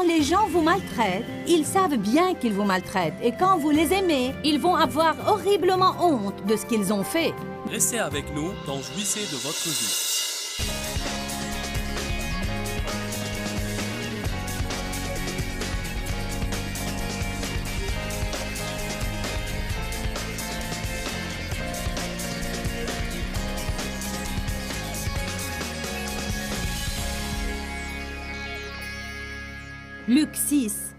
les gens vous maltraitent, ils savent bien qu'ils vous maltraitent. Et quand vous les aimez, ils vont avoir horriblement honte de ce qu'ils ont fait. Restez avec nous dans Jouissez de votre vie. Luc 6,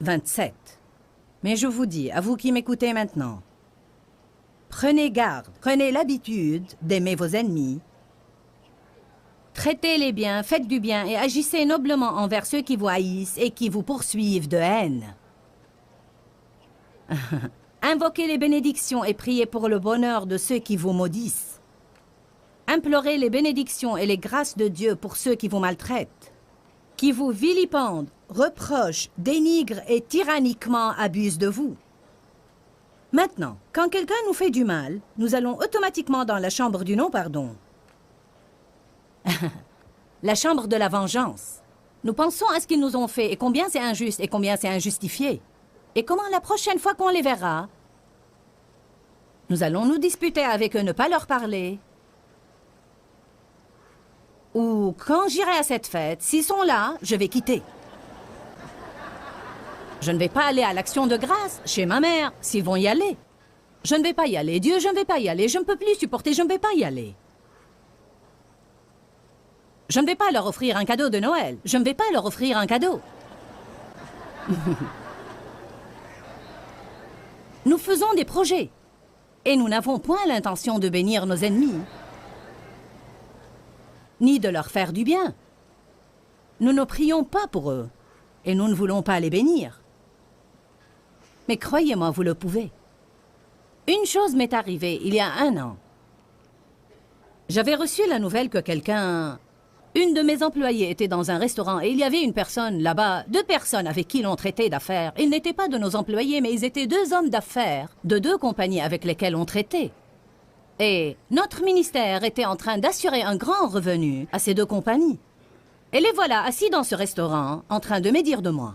27. Mais je vous dis, à vous qui m'écoutez maintenant, prenez garde, prenez l'habitude d'aimer vos ennemis, traitez-les bien, faites du bien et agissez noblement envers ceux qui vous haïssent et qui vous poursuivent de haine. Invoquez les bénédictions et priez pour le bonheur de ceux qui vous maudissent. Implorez les bénédictions et les grâces de Dieu pour ceux qui vous maltraitent, qui vous vilipendent, reprochent, dénigrent et tyranniquement abusent de vous. Maintenant, quand quelqu'un nous fait du mal, nous allons automatiquement dans la chambre du non-pardon. La chambre de la vengeance. Nous pensons à ce qu'ils nous ont fait et combien c'est injuste et combien c'est injustifié. Et comment la prochaine fois qu'on les verra, nous allons nous disputer avec eux, ne pas leur parler. Ou quand j'irai à cette fête, s'ils sont là, je vais quitter. Je ne vais pas aller à l'action de grâce chez ma mère, s'ils vont y aller. Je ne vais pas y aller. Dieu, je ne vais pas y aller. Je ne peux plus supporter, je ne vais pas y aller. Je ne vais pas leur offrir un cadeau de Noël. Je ne vais pas leur offrir un cadeau. Nous faisons des projets. Et nous n'avons point l'intention de bénir nos ennemis, ni de leur faire du bien. Nous ne prions pas pour eux, et nous ne voulons pas les bénir. Mais croyez-moi, vous le pouvez. Une chose m'est arrivée il y a 1 an. J'avais reçu la nouvelle que une de mes employées était dans un restaurant et il y avait une personne là-bas, 2 personnes avec qui l'on traitait d'affaires. Ils n'étaient pas de nos employés, mais ils étaient 2 hommes d'affaires de 2 compagnies avec lesquelles on traitait. Et notre ministère était en train d'assurer un grand revenu à ces 2 compagnies. Et les voilà assis dans ce restaurant, en train de médire de moi.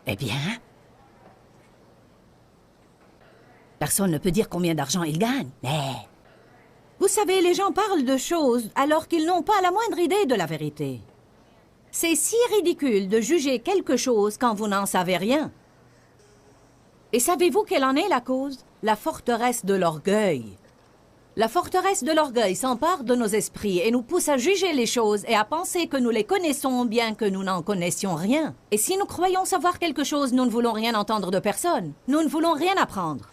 Eh bien, personne ne peut dire combien d'argent ils gagnent, mais... Vous savez, les gens parlent de choses alors qu'ils n'ont pas la moindre idée de la vérité. C'est si ridicule de juger quelque chose quand vous n'en savez rien. Et savez-vous quelle en est la cause? La forteresse de l'orgueil. La forteresse de l'orgueil s'empare de nos esprits et nous pousse à juger les choses et à penser que nous les connaissons bien que nous n'en connaissions rien. Et si nous croyons savoir quelque chose, nous ne voulons rien entendre de personne. Nous ne voulons rien apprendre.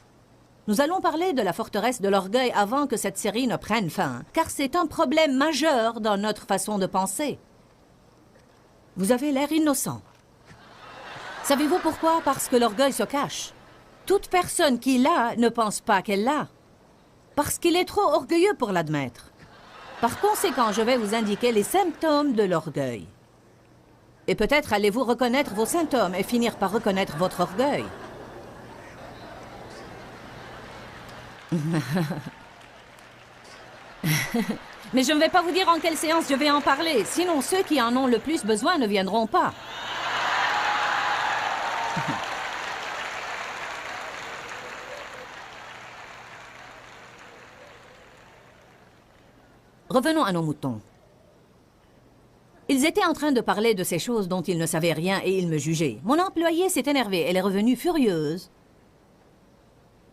Nous allons parler de la forteresse de l'orgueil avant que cette série ne prenne fin, car c'est un problème majeur dans notre façon de penser. Vous avez l'air innocent. Savez-vous pourquoi? Parce que l'orgueil se cache. Toute personne qui l'a ne pense pas qu'elle l'a, parce qu'il est trop orgueilleux pour l'admettre. Par conséquent, je vais vous indiquer les symptômes de l'orgueil. Et peut-être allez-vous reconnaître vos symptômes et finir par reconnaître votre orgueil. Mais je ne vais pas vous dire en quelle séance je vais en parler, sinon ceux qui en ont le plus besoin ne viendront pas. Revenons à nos moutons. Ils étaient en train de parler de ces choses dont ils ne savaient rien et ils me jugeaient. Mon employée s'est énervée, elle est revenue furieuse.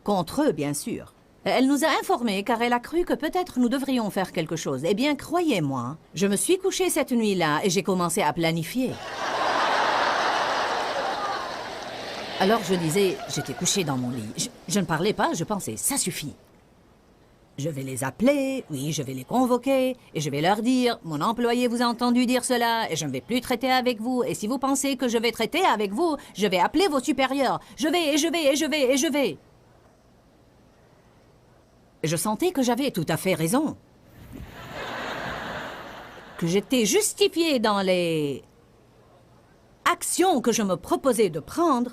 Contre eux, bien sûr. Elle nous a informés car elle a cru que peut-être nous devrions faire quelque chose. Eh bien, croyez-moi, je me suis couchée cette nuit-là et j'ai commencé à planifier. Alors je disais, j'étais couchée dans mon lit. Je ne parlais pas, je pensais, ça suffit. Je vais les appeler, oui, je vais les convoquer, et je vais leur dire, mon employé vous a entendu dire cela, et je ne vais plus traiter avec vous, et si vous pensez que je vais traiter avec vous, je vais appeler vos supérieurs. Je vais, et je vais, et je vais, et je vais. Et je sentais que j'avais tout à fait raison. Que j'étais justifiée dans les actions que je me proposais de prendre,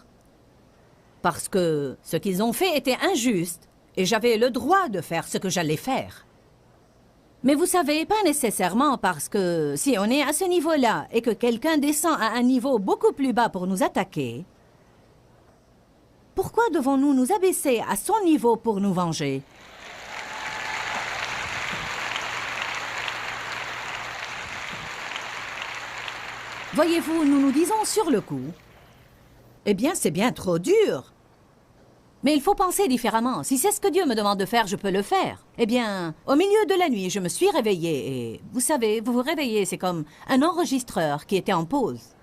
parce que ce qu'ils ont fait était injuste, et j'avais le droit de faire ce que j'allais faire. Mais vous savez, pas nécessairement, parce que si on est à ce niveau-là et que quelqu'un descend à un niveau beaucoup plus bas pour nous attaquer, pourquoi devons-nous nous abaisser à son niveau pour nous venger? Voyez-vous, nous nous disons sur le coup, eh bien, c'est bien trop dur. Mais il faut penser différemment. Si c'est ce que Dieu me demande de faire, je peux le faire. Eh bien, au milieu de la nuit, je me suis réveillée et... Vous savez, vous vous réveillez, c'est comme un enregistreur qui était en pause.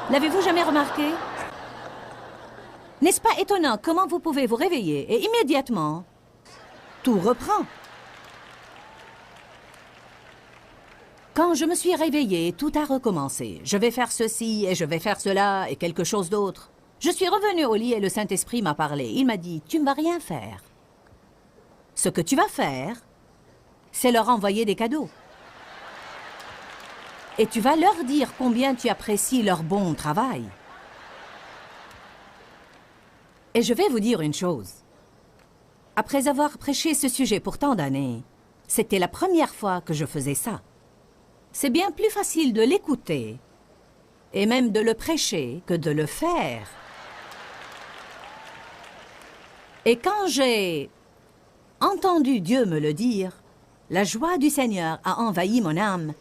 L'avez-vous jamais remarqué? N'est-ce pas étonnant comment vous pouvez vous réveiller et immédiatement, tout reprend? Quand je me suis réveillée, tout a recommencé. Je vais faire ceci et je vais faire cela et quelque chose d'autre. Je suis revenue au lit et le Saint-Esprit m'a parlé. Il m'a dit, tu ne vas rien faire. Ce que tu vas faire, c'est leur envoyer des cadeaux. Et tu vas leur dire combien tu apprécies leur bon travail. Et je vais vous dire une chose. Après avoir prêché ce sujet pour tant d'années, c'était la première fois que je faisais ça. C'est bien plus facile de l'écouter et même de le prêcher que de le faire. Et quand j'ai entendu Dieu me le dire, la joie du Seigneur a envahi mon âme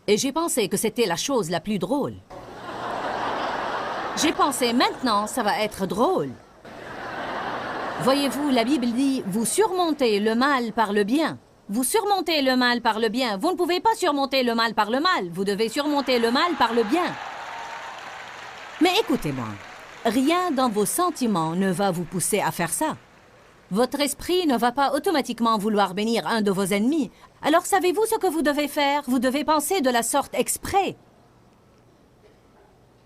et j'ai pensé que c'était la chose la plus drôle. J'ai pensé, maintenant, ça va être drôle. Voyez-vous, la Bible dit, vous surmontez le mal par le bien. Vous surmontez le mal par le bien. Vous ne pouvez pas surmonter le mal par le mal. Vous devez surmonter le mal par le bien. Mais écoutez-moi, rien dans vos sentiments ne va vous pousser à faire ça. Votre esprit ne va pas automatiquement vouloir bénir un de vos ennemis. Alors savez-vous ce que vous devez faire? Vous devez penser de la sorte exprès.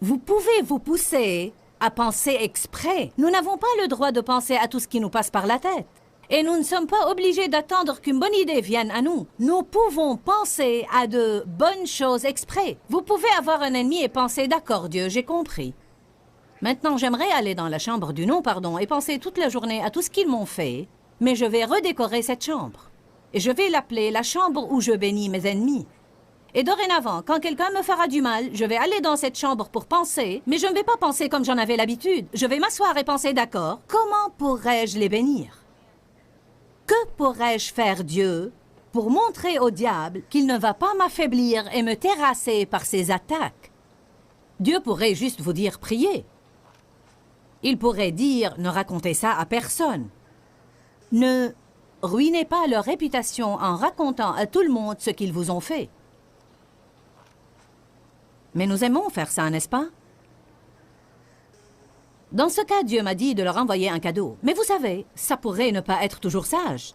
Vous pouvez vous pousser à penser exprès. Nous n'avons pas le droit de penser à tout ce qui nous passe par la tête. Et nous ne sommes pas obligés d'attendre qu'une bonne idée vienne à nous. Nous pouvons penser à de bonnes choses exprès. Vous pouvez avoir un ennemi et penser, d'accord Dieu, j'ai compris. Maintenant, j'aimerais aller dans la chambre du non-pardon et penser toute la journée à tout ce qu'ils m'ont fait, mais je vais redécorer cette chambre. Et je vais l'appeler la chambre où je bénis mes ennemis. Et dorénavant, quand quelqu'un me fera du mal, je vais aller dans cette chambre pour penser, mais je ne vais pas penser comme j'en avais l'habitude. Je vais m'asseoir et penser, d'accord, comment pourrais-je les bénir? Que pourrais-je faire, Dieu, pour montrer au diable qu'il ne va pas m'affaiblir et me terrasser par ses attaques? Dieu pourrait juste vous dire, priez. Il pourrait dire, ne racontez ça à personne. Ne ruinez pas leur réputation en racontant à tout le monde ce qu'ils vous ont fait. Mais nous aimons faire ça, n'est-ce pas? Dans ce cas, Dieu m'a dit de leur envoyer un cadeau. Mais vous savez, ça pourrait ne pas être toujours sage.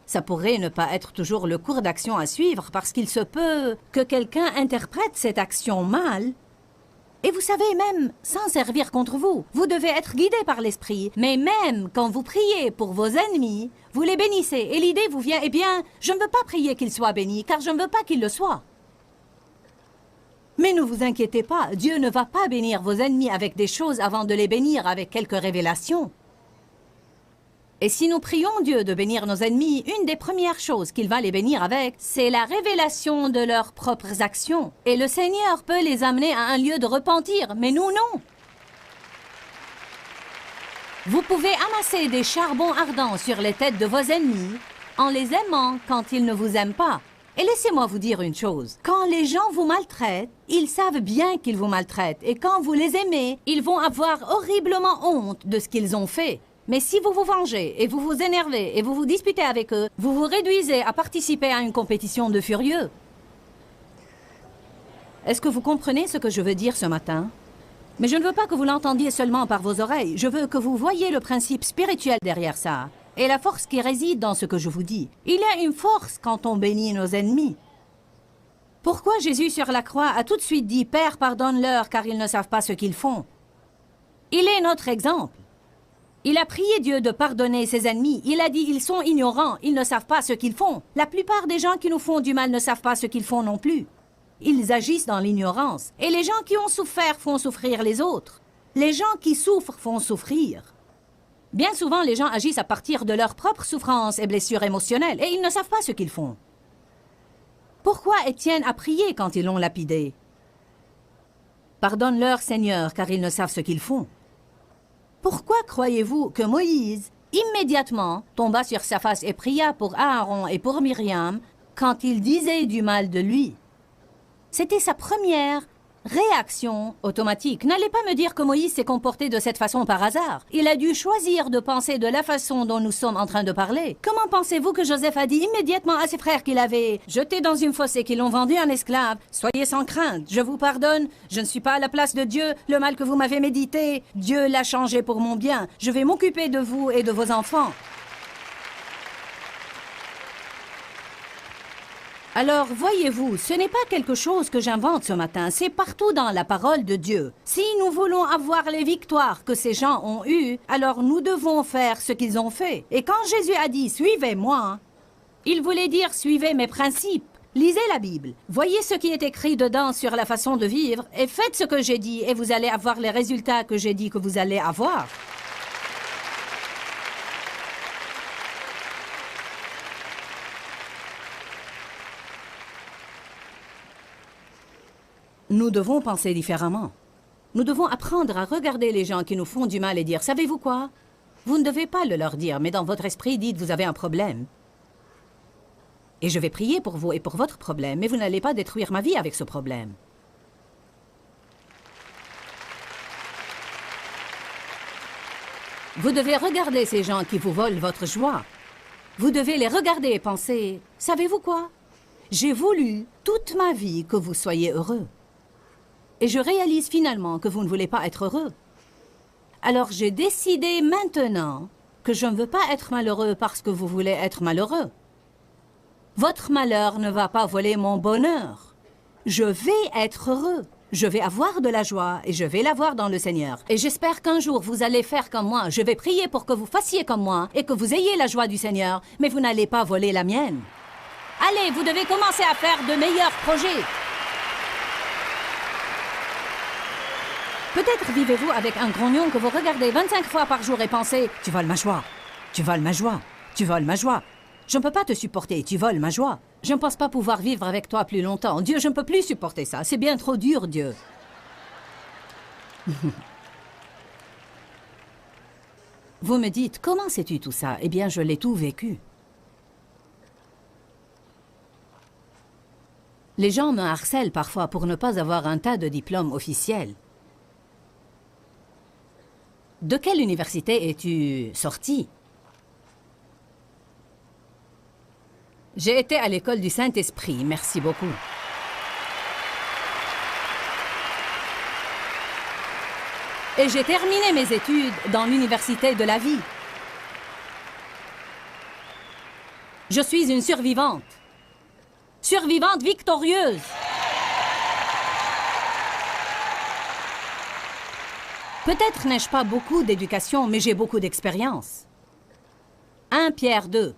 Ça pourrait ne pas être toujours le cours d'action à suivre parce qu'il se peut que quelqu'un interprète cette action mal. Et vous savez, même s'en servir contre vous, vous devez être guidé par l'esprit. Mais même quand vous priez pour vos ennemis, vous les bénissez. Et l'idée vous vient, eh bien, je ne veux pas prier qu'ils soient bénis, car je ne veux pas qu'ils le soient. Mais ne vous inquiétez pas, Dieu ne va pas bénir vos ennemis avec des choses avant de les bénir avec quelques révélations. Et si nous prions Dieu de bénir nos ennemis, une des premières choses qu'il va les bénir avec, c'est la révélation de leurs propres actions. Et le Seigneur peut les amener à un lieu de repentir, mais nous, non. Vous pouvez amasser des charbons ardents sur les têtes de vos ennemis en les aimant quand ils ne vous aiment pas. Et laissez-moi vous dire une chose, quand les gens vous maltraitent, ils savent bien qu'ils vous maltraitent. Et quand vous les aimez, ils vont avoir horriblement honte de ce qu'ils ont fait. Mais si vous vous vengez et vous vous énervez et vous vous disputez avec eux, vous vous réduisez à participer à une compétition de furieux. Est-ce que vous comprenez ce que je veux dire ce matin? Mais je ne veux pas que vous l'entendiez seulement par vos oreilles. Je veux que vous voyiez le principe spirituel derrière ça. Et la force qui réside dans ce que je vous dis. Il y a une force quand on bénit nos ennemis. Pourquoi Jésus sur la croix a tout de suite dit « Père, pardonne-leur car ils ne savent pas ce qu'ils font ». Il est notre exemple. Il a prié Dieu de pardonner ses ennemis. Il a dit « Ils sont ignorants, ils ne savent pas ce qu'ils font ». La plupart des gens qui nous font du mal ne savent pas ce qu'ils font non plus. Ils agissent dans l'ignorance. Et les gens qui ont souffert font souffrir les autres. Les gens qui souffrent font souffrir. Bien souvent, les gens agissent à partir de leurs propres souffrances et blessures émotionnelles, et ils ne savent pas ce qu'ils font. Pourquoi Étienne a prié quand ils l'ont lapidé? Pardonne-leur, Seigneur, car ils ne savent ce qu'ils font. Pourquoi croyez-vous que Moïse, immédiatement, tomba sur sa face et pria pour Aaron et pour Myriam quand ils disaient du mal de lui? C'était sa première réaction automatique. N'allez pas me dire que Moïse s'est comporté de cette façon par hasard. Il a dû choisir de penser de la façon dont nous sommes en train de parler. Comment pensez-vous que Joseph a dit immédiatement à ses frères qu'il avait jeté dans une fosse et qu'ils l'ont vendu en esclave? Soyez sans crainte, je vous pardonne, je ne suis pas à la place de Dieu. Le mal que vous m'avez médité, Dieu l'a changé pour mon bien. Je vais m'occuper de vous et de vos enfants. Alors, voyez-vous, ce n'est pas quelque chose que j'invente ce matin, c'est partout dans la parole de Dieu. Si nous voulons avoir les victoires que ces gens ont eues, alors nous devons faire ce qu'ils ont fait. Et quand Jésus a dit « Suivez-moi », il voulait dire « Suivez mes principes ». Lisez la Bible, voyez ce qui est écrit dedans sur la façon de vivre et faites ce que j'ai dit et vous allez avoir les résultats que j'ai dit que vous allez avoir. Nous devons penser différemment. Nous devons apprendre à regarder les gens qui nous font du mal et dire « Savez-vous quoi? Vous ne devez pas le leur dire, mais dans votre esprit, dites « Vous avez un problème. Et je vais prier pour vous et pour votre problème, mais vous n'allez pas détruire ma vie avec ce problème. » Vous devez regarder ces gens qui vous volent votre joie. Vous devez les regarder et penser « Savez-vous quoi? J'ai voulu toute ma vie que vous soyez heureux. Et je réalise finalement que vous ne voulez pas être heureux. Alors j'ai décidé maintenant que je ne veux pas être malheureux parce que vous voulez être malheureux. Votre malheur ne va pas voler mon bonheur. Je vais être heureux. Je vais avoir de la joie et je vais l'avoir dans le Seigneur. Et j'espère qu'un jour vous allez faire comme moi. Je vais prier pour que vous fassiez comme moi et que vous ayez la joie du Seigneur, mais vous n'allez pas voler la mienne. Allez, vous devez commencer à faire de meilleurs projets. Peut-être vivez-vous avec un grognon que vous regardez 25 fois par jour et pensez « Tu voles ma joie, tu voles ma joie, tu voles ma joie. Je ne peux pas te supporter, tu voles ma joie. Je ne pense pas pouvoir vivre avec toi plus longtemps. Dieu, je ne peux plus supporter ça. C'est bien trop dur, Dieu. » Vous me dites « Comment sais-tu tout ça? » Eh bien, je l'ai tout vécu. Les gens me harcèlent parfois pour ne pas avoir un tas de diplômes officiels. De quelle université es-tu sorti? J'ai été à l'école du Saint-Esprit, merci beaucoup. Et j'ai terminé mes études dans l'université de la vie. Je suis une survivante. Survivante victorieuse. Peut-être n'ai-je pas beaucoup d'éducation, mais j'ai beaucoup d'expérience. 1 Pierre 2.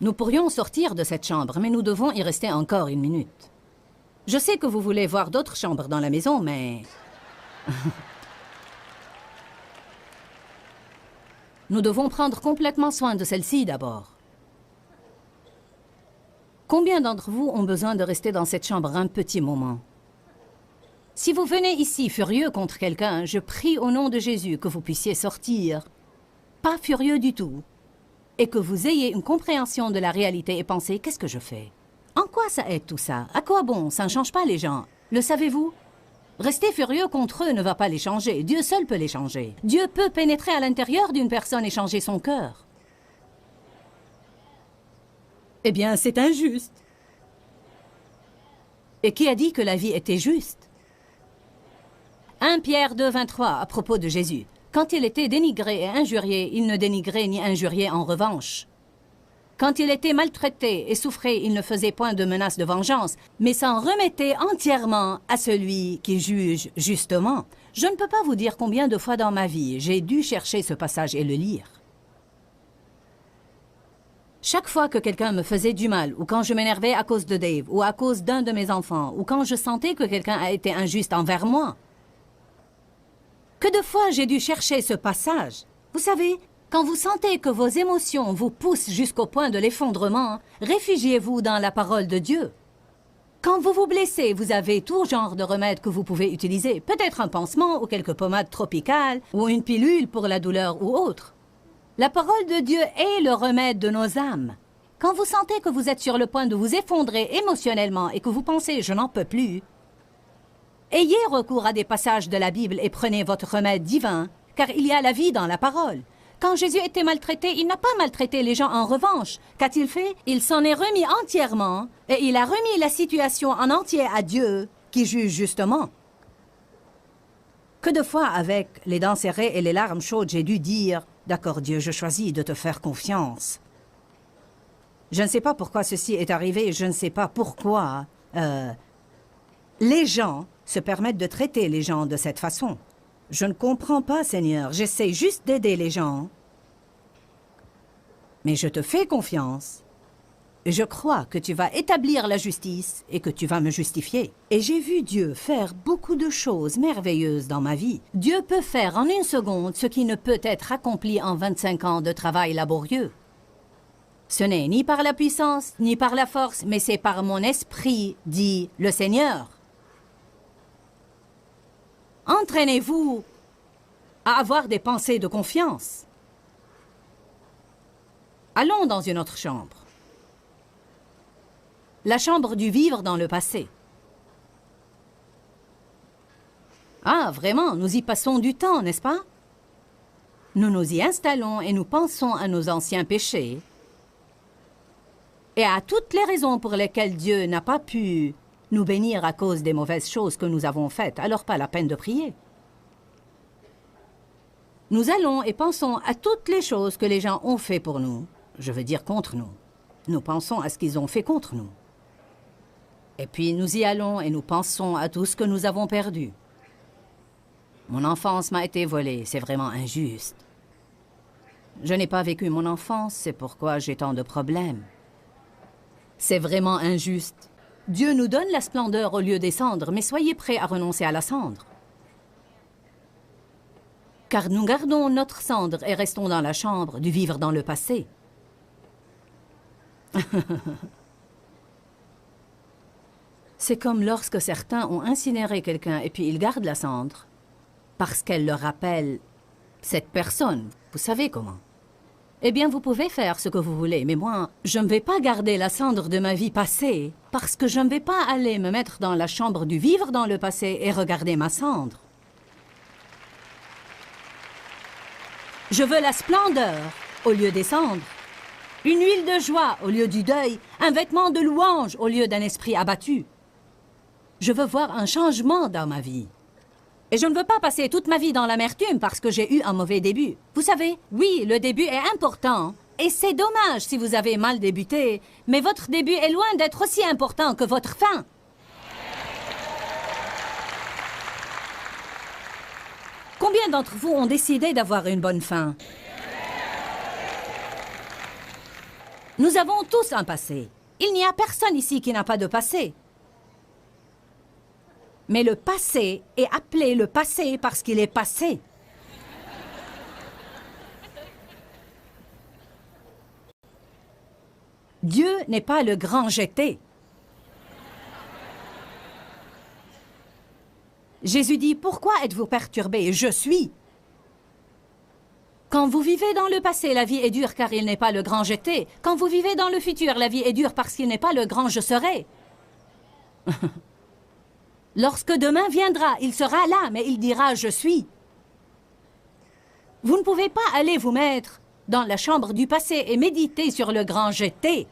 Nous pourrions sortir de cette chambre, mais nous devons y rester encore une minute. Je sais que vous voulez voir d'autres chambres dans la maison, mais... Nous devons prendre complètement soin de celle-ci d'abord. Combien d'entre vous ont besoin de rester dans cette chambre un petit moment? Si vous venez ici furieux contre quelqu'un, je prie au nom de Jésus que vous puissiez sortir, pas furieux du tout, et que vous ayez une compréhension de la réalité et penser « Qu'est-ce que je fais? En quoi ça aide tout ça? À quoi bon? Ça ne change pas les gens. Le savez-vous? Rester furieux contre eux ne va pas les changer. Dieu seul peut les changer. Dieu peut pénétrer à l'intérieur d'une personne et changer son cœur. Eh bien, c'est injuste. Et qui a dit que la vie était juste? 1 Pierre 2, 23, à propos de Jésus. Quand il était dénigré et injurié, il ne dénigrait ni injuriait en revanche. Quand il était maltraité et souffrait, il ne faisait point de menace de vengeance, mais s'en remettait entièrement à celui qui juge justement. Je ne peux pas vous dire combien de fois dans ma vie j'ai dû chercher ce passage et le lire. Chaque fois que quelqu'un me faisait du mal, ou quand je m'énervais à cause de Dave, ou à cause d'un de mes enfants, ou quand je sentais que quelqu'un a été injuste envers moi, que de fois j'ai dû chercher ce passage. Vous savez, Quand vous sentez que vos émotions vous poussent jusqu'au point de l'effondrement, réfugiez-vous dans la parole de Dieu. Quand vous vous blessez, vous avez tout genre de remèdes que vous pouvez utiliser, peut-être un pansement ou quelques pommades tropicales ou une pilule pour la douleur ou autre. La parole de Dieu est le remède de nos âmes. Quand vous sentez que vous êtes sur le point de vous effondrer émotionnellement et que vous pensez « je n'en peux plus », ayez recours à des passages de la Bible et prenez votre remède divin, car il y a la vie dans la parole. Quand Jésus était maltraité, il n'a pas maltraité les gens en revanche. Qu'a-t-il fait? Il s'en est remis entièrement et il a remis la situation en entier à Dieu, qui juge justement. Que de fois, avec les dents serrées et les larmes chaudes, j'ai dû dire « D'accord Dieu, je choisis de te faire confiance. » Je ne sais pas pourquoi ceci est arrivé, je ne sais pas pourquoi les gens se permettent de traiter les gens de cette façon. Je ne comprends pas, Seigneur. J'essaie juste d'aider les gens. Mais je te fais confiance. Et je crois que tu vas établir la justice et que tu vas me justifier. Et j'ai vu Dieu faire beaucoup de choses merveilleuses dans ma vie. Dieu peut faire en une seconde ce qui ne peut être accompli en 25 ans de travail laborieux. Ce n'est ni par la puissance, ni par la force, mais c'est par mon esprit, dit le Seigneur. Entraînez-vous à avoir des pensées de confiance. Allons dans une autre chambre. La chambre du vivre dans le passé. Ah, vraiment, nous y passons du temps, n'est-ce pas? Nous nous y installons et nous pensons à nos anciens péchés et à toutes les raisons pour lesquelles Dieu n'a pas pu nous bénir à cause des mauvaises choses que nous avons faites, alors pas la peine de prier. Nous allons et pensons à toutes les choses que les gens ont fait pour nous, je veux dire contre nous. Nous pensons à ce qu'ils ont fait contre nous. Et puis nous y allons et nous pensons à tout ce que nous avons perdu. Mon enfance m'a été volée, c'est vraiment injuste. Je n'ai pas vécu mon enfance, c'est pourquoi j'ai tant de problèmes. C'est vraiment injuste. Dieu nous donne la splendeur au lieu des cendres, mais soyez prêts à renoncer à la cendre. Car nous gardons notre cendre et restons dans la chambre du vivre dans le passé. C'est comme lorsque certains ont incinéré quelqu'un et puis ils gardent la cendre parce qu'elle leur rappelle cette personne. Vous savez comment. Eh bien, vous pouvez faire ce que vous voulez, mais moi, je ne vais pas garder la cendre de ma vie passée parce que je ne vais pas aller me mettre dans la chambre du vivre dans le passé et regarder ma cendre. Je veux la splendeur au lieu des cendres, une huile de joie au lieu du deuil, un vêtement de louange au lieu d'un esprit abattu. Je veux voir un changement dans ma vie. Et je ne veux pas passer toute ma vie dans l'amertume parce que j'ai eu un mauvais début. Vous savez, oui, le début est important. Et c'est dommage si vous avez mal débuté, mais votre début est loin d'être aussi important que votre fin. Combien d'entre vous ont décidé d'avoir une bonne fin? Nous avons tous un passé. Il n'y a personne ici qui n'a pas de passé. Mais le passé est appelé le passé parce qu'il est passé. Dieu n'est pas le grand jeté. Jésus dit, pourquoi êtes-vous perturbés? Je suis. Quand vous vivez dans le passé, la vie est dure car il n'est pas le grand jeté. Quand vous vivez dans le futur, la vie est dure parce qu'il n'est pas le grand je serai. Lorsque demain viendra, il sera là, mais il dira « Je suis ». Vous ne pouvez pas aller vous mettre dans la chambre du passé et méditer sur le grand jeté.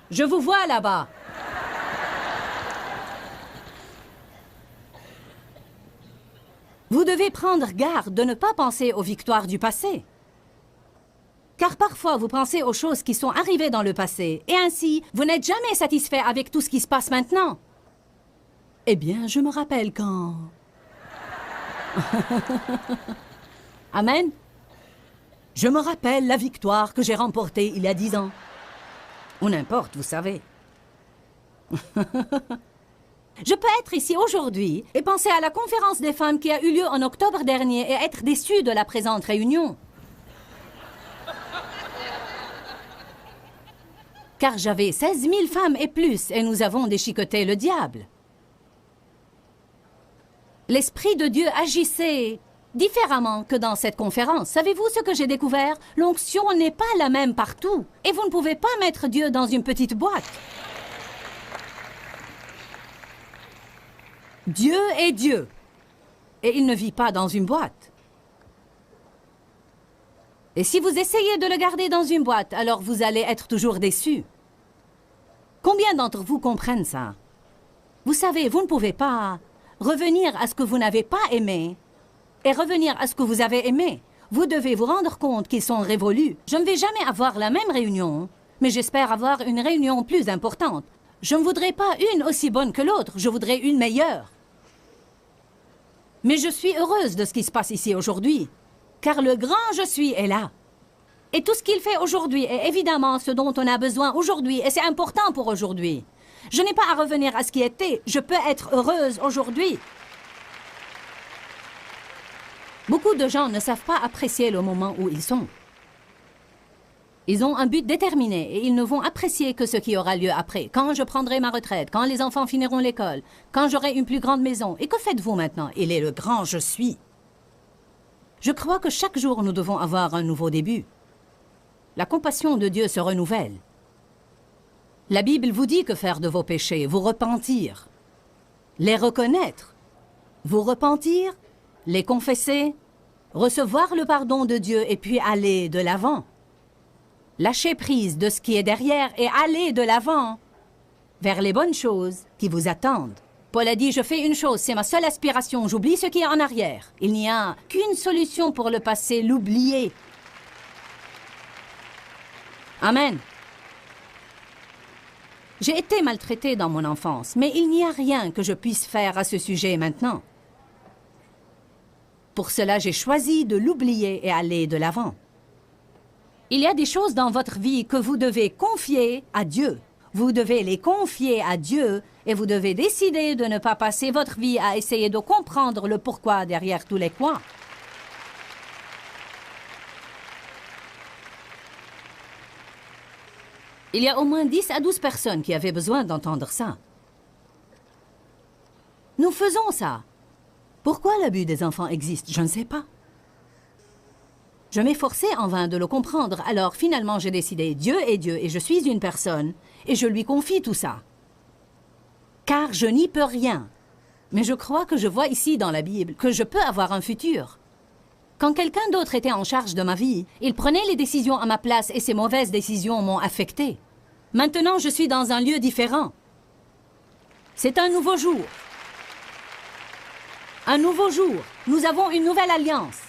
Je vous vois là-bas. Vous devez prendre garde de ne pas penser aux victoires du passé. Car parfois, vous pensez aux choses qui sont arrivées dans le passé, et ainsi, vous n'êtes jamais satisfait avec tout ce qui se passe maintenant. Eh bien, je me rappelle quand... Amen. Je me rappelle la victoire que j'ai remportée il y a 10 ans. Ou n'importe, vous savez. Je peux être ici aujourd'hui et penser à la conférence des femmes qui a eu lieu en octobre dernier et être déçue de la présente réunion. Car j'avais 16 000 femmes et plus et nous avons déchiqueté le diable. L'Esprit de Dieu agissait différemment que dans cette conférence. Savez-vous ce que j'ai découvert? L'onction n'est pas la même partout. Et vous ne pouvez pas mettre Dieu dans une petite boîte. Dieu est Dieu. Et il ne vit pas dans une boîte. Et si vous essayez de le garder dans une boîte, alors vous allez être toujours déçus. Combien d'entre vous comprennent ça? Vous savez, vous ne pouvez pas revenir à ce que vous n'avez pas aimé et revenir à ce que vous avez aimé. Vous devez vous rendre compte qu'ils sont révolus. Je ne vais jamais avoir la même réunion, mais j'espère avoir une réunion plus importante. Je ne voudrais pas une aussi bonne que l'autre, je voudrais une meilleure. Mais je suis heureuse de ce qui se passe ici aujourd'hui, car le grand je suis est là. Et tout ce qu'il fait aujourd'hui est évidemment ce dont on a besoin aujourd'hui, et c'est important pour aujourd'hui. Je n'ai pas à revenir à ce qui était, je peux être heureuse aujourd'hui. Beaucoup de gens ne savent pas apprécier le moment où ils sont. Ils ont un but déterminé et ils ne vont apprécier que ce qui aura lieu après. Quand je prendrai ma retraite, quand les enfants finiront l'école, quand j'aurai une plus grande maison. Et que faites-vous maintenant? Il est le grand je suis. Je crois que chaque jour nous devons avoir un nouveau début. La compassion de Dieu se renouvelle. La Bible vous dit que faire de vos péchés, vous repentir, les reconnaître, vous repentir, les confesser, recevoir le pardon de Dieu et puis aller de l'avant. Lâcher prise de ce qui est derrière et aller de l'avant vers les bonnes choses qui vous attendent. Paul a dit, je fais une chose, c'est ma seule aspiration, j'oublie ce qui est en arrière. Il n'y a qu'une solution pour le passé, l'oublier. Amen. J'ai été maltraitée dans mon enfance, mais il n'y a rien que je puisse faire à ce sujet maintenant. Pour cela, j'ai choisi de l'oublier et aller de l'avant. Il y a des choses dans votre vie que vous devez confier à Dieu. Vous devez les confier à Dieu et vous devez décider de ne pas passer votre vie à essayer de comprendre le pourquoi derrière tous les quoi. Il y a au moins 10 à 12 personnes qui avaient besoin d'entendre ça. Nous faisons ça. Pourquoi l'abus des enfants existe? Je ne sais pas. Je m'efforçais en vain de le comprendre, alors finalement j'ai décidé, Dieu est Dieu et je suis une personne, et je lui confie tout ça. Car je n'y peux rien. Mais je crois que je vois ici dans la Bible que je peux avoir un futur. Quand quelqu'un d'autre était en charge de ma vie, il prenait les décisions à ma place et ces mauvaises décisions m'ont affecté. Maintenant, je suis dans un lieu différent. C'est un nouveau jour. Un nouveau jour. Nous avons une nouvelle alliance.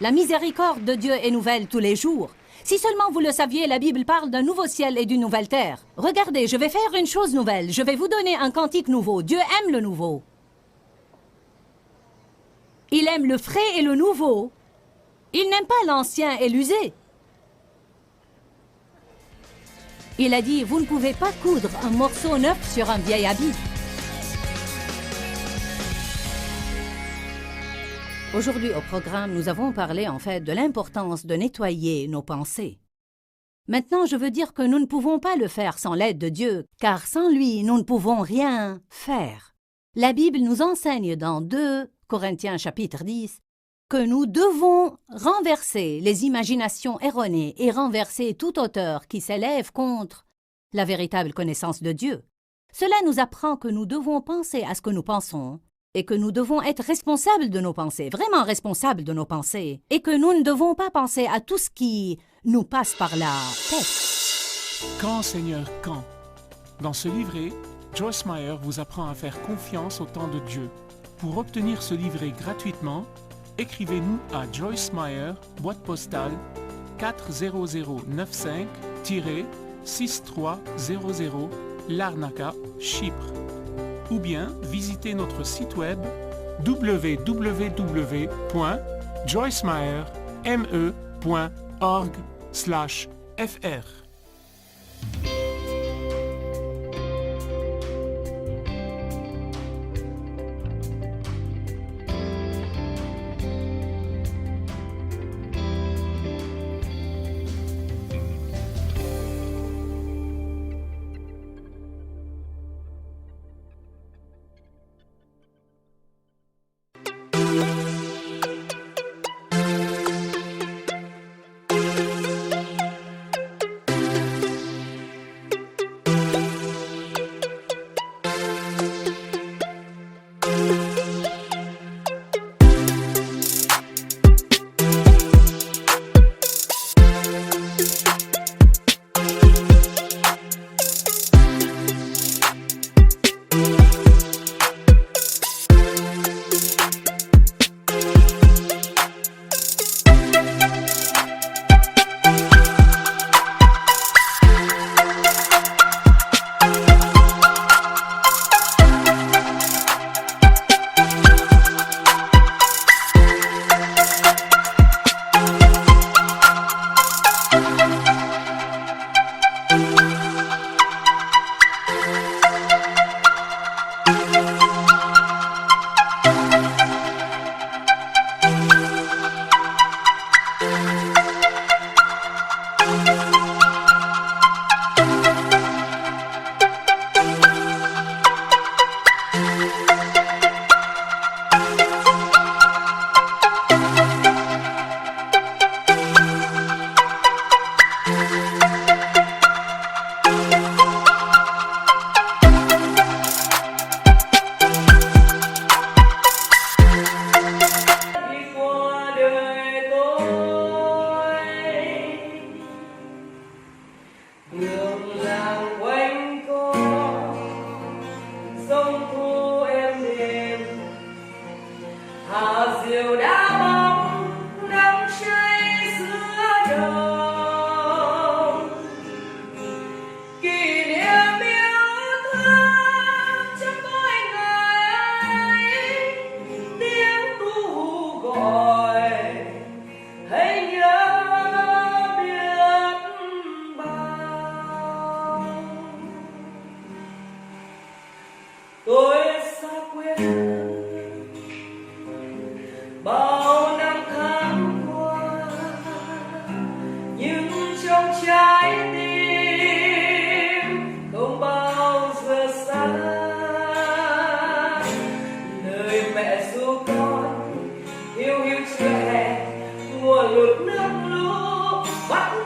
La miséricorde de Dieu est nouvelle tous les jours. Si seulement vous le saviez, la Bible parle d'un nouveau ciel et d'une nouvelle terre. Regardez, je vais faire une chose nouvelle. Je vais vous donner un cantique nouveau. Dieu aime le nouveau. Il aime le frais et le nouveau. Il n'aime pas l'ancien et l'usé. Il a dit, vous ne pouvez pas coudre un morceau neuf sur un vieil habit. Aujourd'hui au programme, nous avons parlé en fait de l'importance de nettoyer nos pensées. Maintenant, je veux dire que nous ne pouvons pas le faire sans l'aide de Dieu, car sans lui, nous ne pouvons rien faire. La Bible nous enseigne dans 2 Corinthiens chapitre 10 que nous devons renverser les imaginations erronées et renverser toute hauteur qui s'élève contre la véritable connaissance de Dieu. Cela nous apprend que nous devons penser à ce que nous pensons et que nous devons être responsables de nos pensées, vraiment responsables de nos pensées, et que nous ne devons pas penser à tout ce qui nous passe par la tête. Quand, Seigneur, quand? Dans ce livret, Joyce Meyer vous apprend à faire confiance au temps de Dieu. Pour obtenir ce livret gratuitement, écrivez-nous à Joyce Meyer, boîte postale 40095-6300, Larnaca, Chypre. Ou bien visitez notre site web www.joycemeyer.org/fr. หลุดเนื้อรู้วัด